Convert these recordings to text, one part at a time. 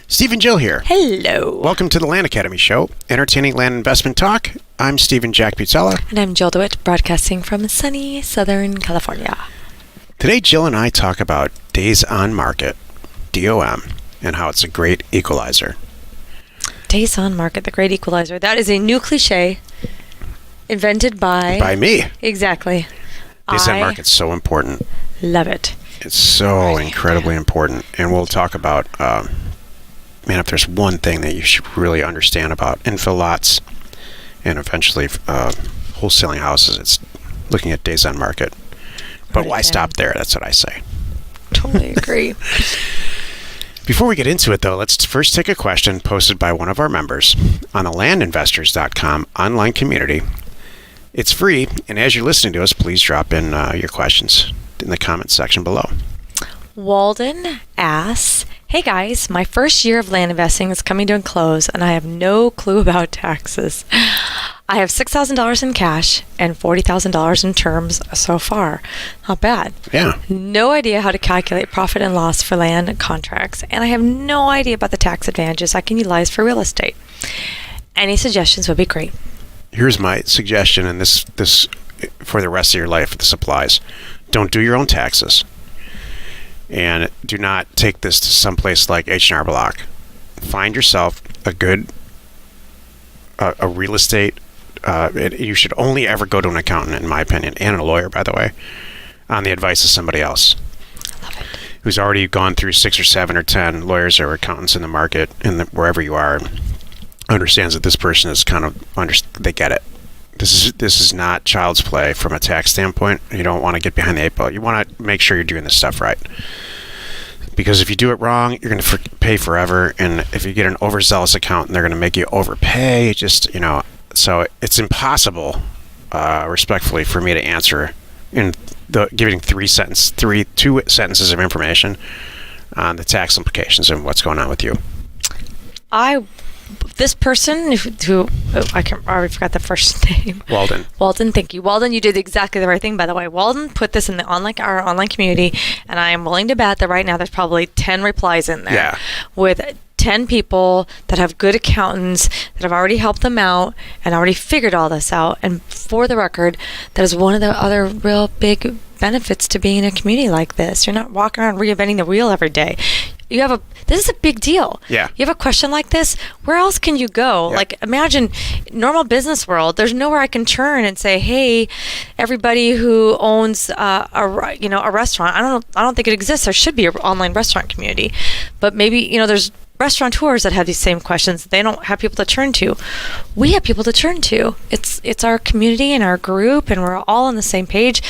Steve and Jill here. Hello. Welcome to the Land Academy Show, entertaining land investment talk. I'm Steve and Jack Pizzella. And I'm Jill DeWitt, broadcasting from sunny Southern California. Today, Jill and I talk about days on market, DOM, and how it's a great equalizer. Days on market, the great equalizer. That is a new cliche invented by me. Exactly. Days on market's so important. Love it. It's so incredibly important. And we'll talk about, if there's one thing that you should really understand about infill lots and eventually wholesaling houses, it's looking at days on market. But why stop there? That's what I say. Totally agree. Before we get into it, though, let's first take a question posted by one of our members on the landinvestors.com online community. It's free, and as you're listening to us, please drop in your questions in the comments section below. Walden asks, "Hey guys, my first year of land investing is coming to a close, and I have no clue about taxes. I have $6,000 in cash and $40,000 in terms so far. Not bad. Yeah. No idea how to calculate profit and loss for land contracts, and I have no idea about the tax advantages I can utilize for real estate. Any suggestions would be great." Here's my suggestion, and this for the rest of your life, this applies. Don't do your own taxes. And do not take this to someplace like H&R Block. Find yourself a good a real estate. You should only ever go to an accountant, in my opinion, and a lawyer, by the way, on the advice of somebody else. Love it. Who's already gone through 6 or 7 or 10 lawyers or accountants in the market, wherever you are, understands that this person is they get it. This is not child's play from a tax standpoint. You don't want to get behind the 8 ball. You want to make sure you're doing this stuff right. Because if you do it wrong, you're going to pay forever. And if you get an overzealous accountant, they're going to make you overpay. So it's impossible, respectfully, for me to answer in giving two sentences of information on the tax implications and what's going on with you. This person who I already forgot the first name. Walden, thank you. Walden, you did exactly the right thing, by the way. Walden put this in our online community, and I am willing to bet that right now there's probably 10 replies in there with 10 people that have good accountants that have already helped them out and already figured all this out. And for the record, that is one of the other real big benefits to being in a community like this. You're not walking around reinventing the wheel every day. This is a big deal. Yeah. You have a question like this, where else can you go? Yeah. Like, imagine normal business world. There's nowhere I can turn and say, "Hey, everybody who owns a restaurant." I don't think it exists. There should be an online restaurant community, but maybe there's restaurateurs that have these same questions. They don't have people to turn to. We have people to turn to. It's our community and our group, and we're all on the same page.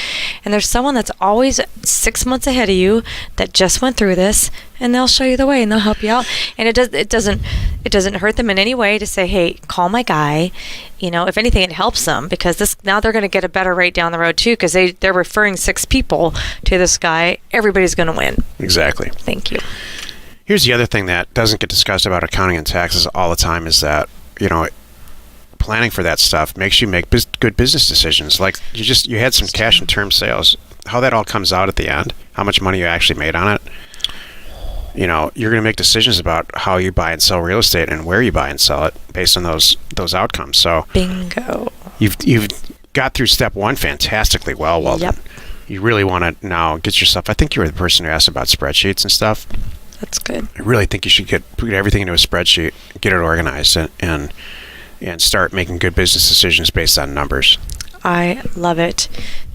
And there's someone that's always 6 months ahead of you that just went through this, and they'll show you the way and they'll help you out. And it doesn't hurt them in any way to say, "Hey, call my guy." If anything, it helps them because now they're going to get a better rate down the road too, because they're referring 6 people to this guy. Everybody's going to win. Exactly. Thank you. Here's the other thing that doesn't get discussed about accounting and taxes all the time is that, planning for that stuff makes you make good business decisions. Like you had some cash and term sales. How that all comes out at the end, how much money you actually made on it. You're going to make decisions about how you buy and sell real estate and where you buy and sell it based on those outcomes. So bingo. You've got through step 1 fantastically well, Walden. Yep. You really want to now get yourself. I think you were the person who asked about spreadsheets and stuff. That's good. I really think you should put everything into a spreadsheet, get it organized, and start making good business decisions based on numbers. I love it.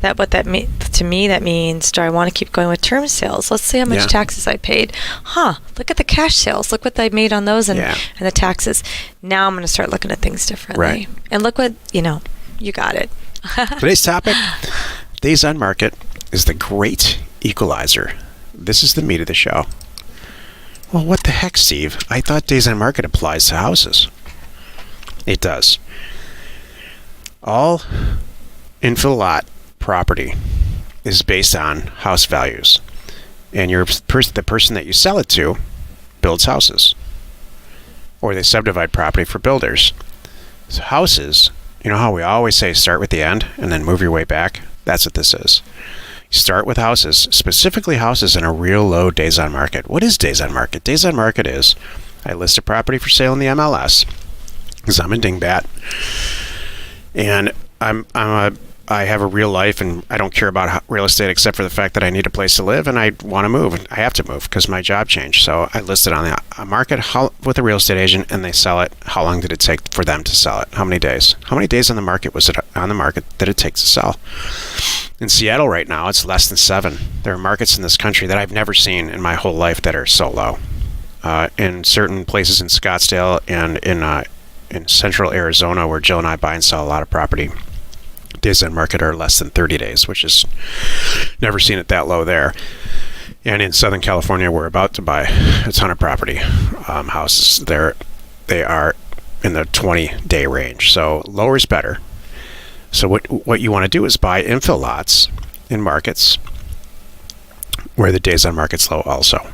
To me, that means, do I want to keep going with term sales? Let's see how much taxes I paid. Look at the cash sales. Look what I made on those and the taxes. Now I'm going to start looking at things differently. Right. And look what, you got it. Today's topic, days on market, is the great equalizer. This is the meat of the show. Well, what the heck, Steve? I thought days on market applies to houses. It does. All infill lot property is based on house values. And the person that you sell it to builds houses. Or they subdivide property for builders. So houses, how we always say start with the end and then move your way back? That's what this is. Start with houses, specifically houses in a real low days on market. What is days on market? Days on market is I list a property for sale in the MLS because I'm a dingbat, and I have a real life, and I don't care about real estate except for the fact that I need a place to live and I want to move, and I have to move because my job changed. So I list it on the market with a real estate agent, and they sell it. How long did it take for them to sell it? How many days? How many days on the market was it on the market that it takes to sell? In Seattle right now, it's less than 7. There are markets in this country that I've never seen in my whole life that are so low. In certain places in Scottsdale and in central Arizona, where Jill and I buy and sell a lot of property, days on market are less than 30 days, which is never seen it that low there. And in Southern California, we're about to buy a ton of property houses. They are in the 20-day range, so lower is better. So what you want to do is buy infill lots in markets where the days on market's low also.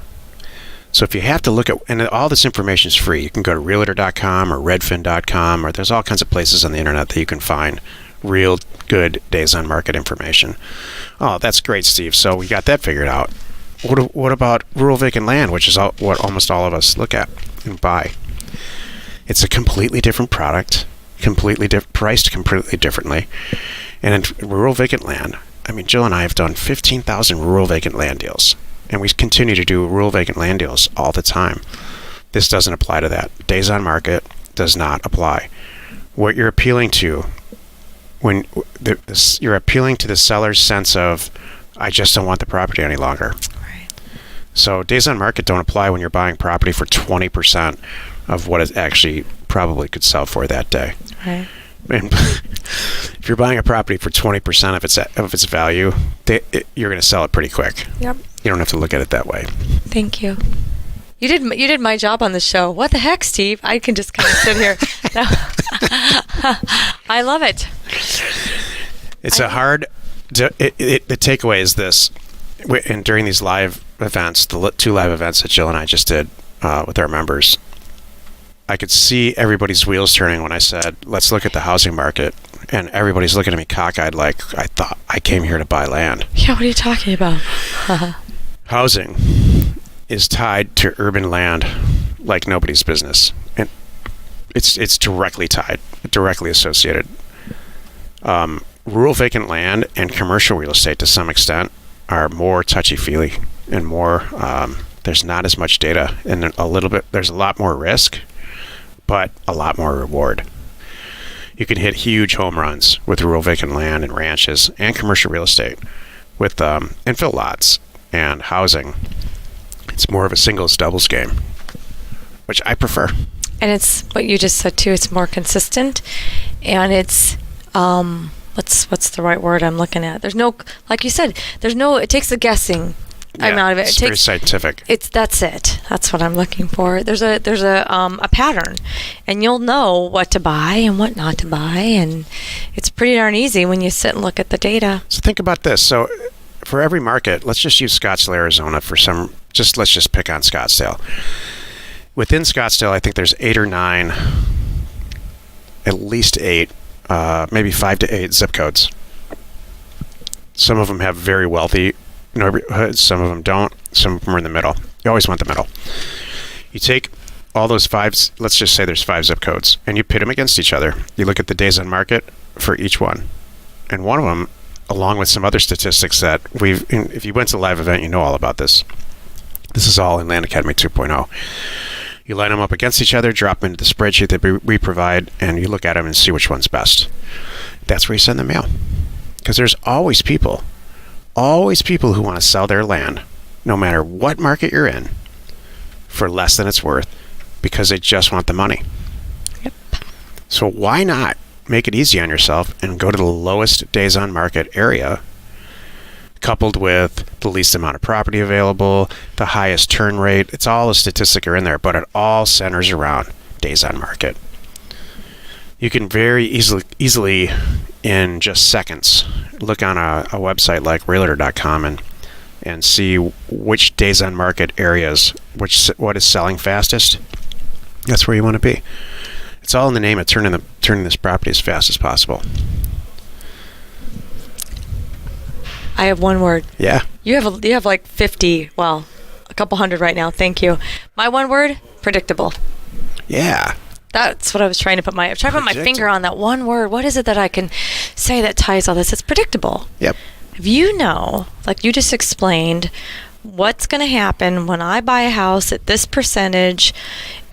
So if you have to look at, and all this information is free, you can go to realtor.com or redfin.com, or there's all kinds of places on the internet that you can find real good days on market information. Oh, that's great, Steve. So we got that figured out. What about rural vacant land, which is what almost all of us look at and buy? It's a completely different product, priced completely differently. And in rural vacant land, I mean, Jill and I have done 15,000 rural vacant land deals, and we continue to do rural vacant land deals all the time. This doesn't apply to that. Days on market does not apply. What you're appealing to, when you're appealing to the seller's sense of, I just don't want the property any longer. Right. So days on market don't apply when you're buying property for 20% of what it actually probably could sell for that day. Right. And if you're buying a property for 20% of its value, you're going to sell it pretty quick. Yep. You don't have to look at it that way. Thank you. You did my job on the show. What the heck, Steve? I can just kind of sit here. I love it. It's the takeaway is this, and during these live events, the 2 live events that Jill and I just did with our members, I could see everybody's wheels turning when I said, let's look at the housing market, and everybody's looking at me cockeyed like I thought I came here to buy land. Yeah, what are you talking about? Housing is tied to urban land like nobody's business, and it's directly tied, directly associated. Rural vacant land and commercial real estate to some extent are more touchy-feely and more there's not as much data, and there's a lot more risk, but a lot more reward. You can hit huge home runs with rural vacant land and ranches and commercial real estate with infill lots and housing. It's more of a singles doubles game, which I prefer. And it's what you just said too. It's more consistent, and it's what's the right word I'm looking at? There's no, like you said, it takes the guessing amount of it. It's very scientific. That's it. That's what I'm looking for. There's a pattern, and you'll know what to buy and what not to buy, and it's pretty darn easy when you sit and look at the data. So think about this. So for every market, let's just use Scottsdale, Arizona let's just pick on Scottsdale. Within Scottsdale, I think there's 8 or 9, at least 8, maybe 5 to 8 zip codes. Some of them have very wealthy neighborhoods, some of them don't, some of them are in the middle. You always want the middle. You take all those 5, let's just say there's 5 zip codes, and you pit them against each other. You look at the days on market for each one. And one of them, along with some other statistics that if you went to a live event, you know all about this. This is all in Land Academy 2.0. You line them up against each other, drop them into the spreadsheet that we provide, and you look at them and see which one's best. That's where you send the mail. Because there's always people who want to sell their land, no matter what market you're in, for less than it's worth, because they just want the money. Yep. So why not make it easy on yourself and go to the lowest days on market area, coupled with the least amount of property available, the highest turn rate. It's all the statistics are in there, but it all centers around days on market. You can very easily in just seconds, look on a website like realtor.com and see which days on market areas, what is selling fastest. That's where you want to be. It's all in the name of turning this property as fast as possible. I have one word. Yeah. You have like 50. Well, a couple hundred right now. Thank you. My one word: predictable. Yeah. That's what I was trying to put my finger on. That one word. What is it that I can say that ties all this? It's predictable. Yep. If you know, like you just explained, what's going to happen when I buy a house at this percentage,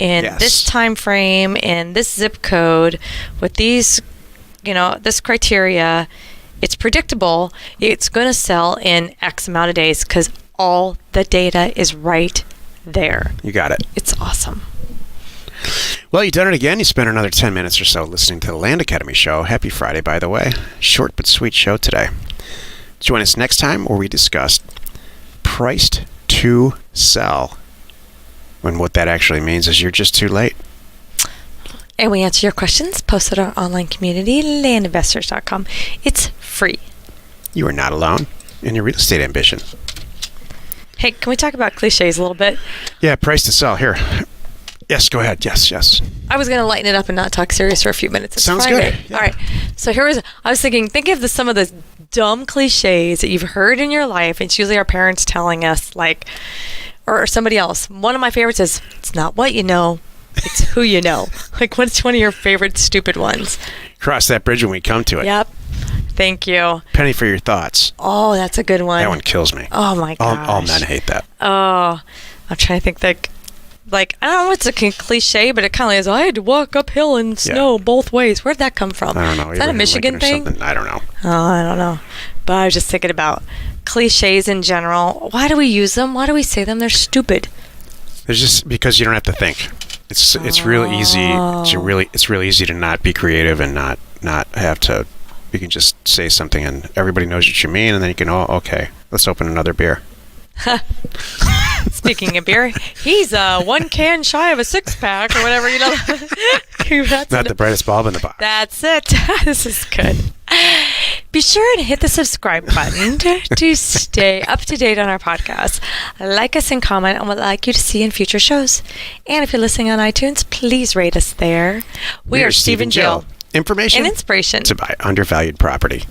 in this time frame, in this zip code, with these, this criteria, it's predictable. It's going to sell in X amount of days because all the data is right there. You got it. It's awesome. Well, you've done it again. You spent another 10 minutes or so listening to the Land Academy show. Happy Friday, by the way. Short but sweet show today. Join us next time where we discuss priced to sell. When what that actually means is you're just too late. And we answer your questions posted on our online community, landinvestors.com. It's free. You are not alone in your real estate ambition. Hey, can we talk about cliches a little bit? Yeah, price to sell. Here. Yes, go ahead. Yes. I was going to lighten it up and not talk serious for a few minutes. It's Sounds Friday. good. Yeah. All right. So I was thinking, think of some of the dumb cliches that you've heard in your life. It's usually our parents telling us, or somebody else. One of my favorites is, it's not what you know, it's who you know. What's one of your favorite stupid ones? Cross that bridge when we come to it. Yep. Thank you. Penny for your thoughts. Oh, that's a good one. That one kills me. Oh, my gosh. All men hate that. Oh, I'm trying to think I don't know, it's a cliche, but it kind of is. I had to walk uphill in snow both ways. Where'd that come from? I don't know. Is that a Michigan thing? I don't know. Oh, I don't know. But I was just thinking about cliches in general. Why do we use them? Why do we say them? They're stupid. It's just because you don't have to think. It's real easy. It's really easy to not be creative and not have to. You can just say something and everybody knows what you mean, and then you can. Oh, okay. Let's open another beer. Speaking of beer, he's one can shy of a 6-pack or whatever, Not the brightest bulb in the box. That's it. This is good. Be sure to hit the subscribe button to stay up to date on our podcast. Like us and comment on what we'd like you to see in future shows. And if you're listening on iTunes, please rate us there. We are Steve and Jill. Information and inspiration to buy undervalued property.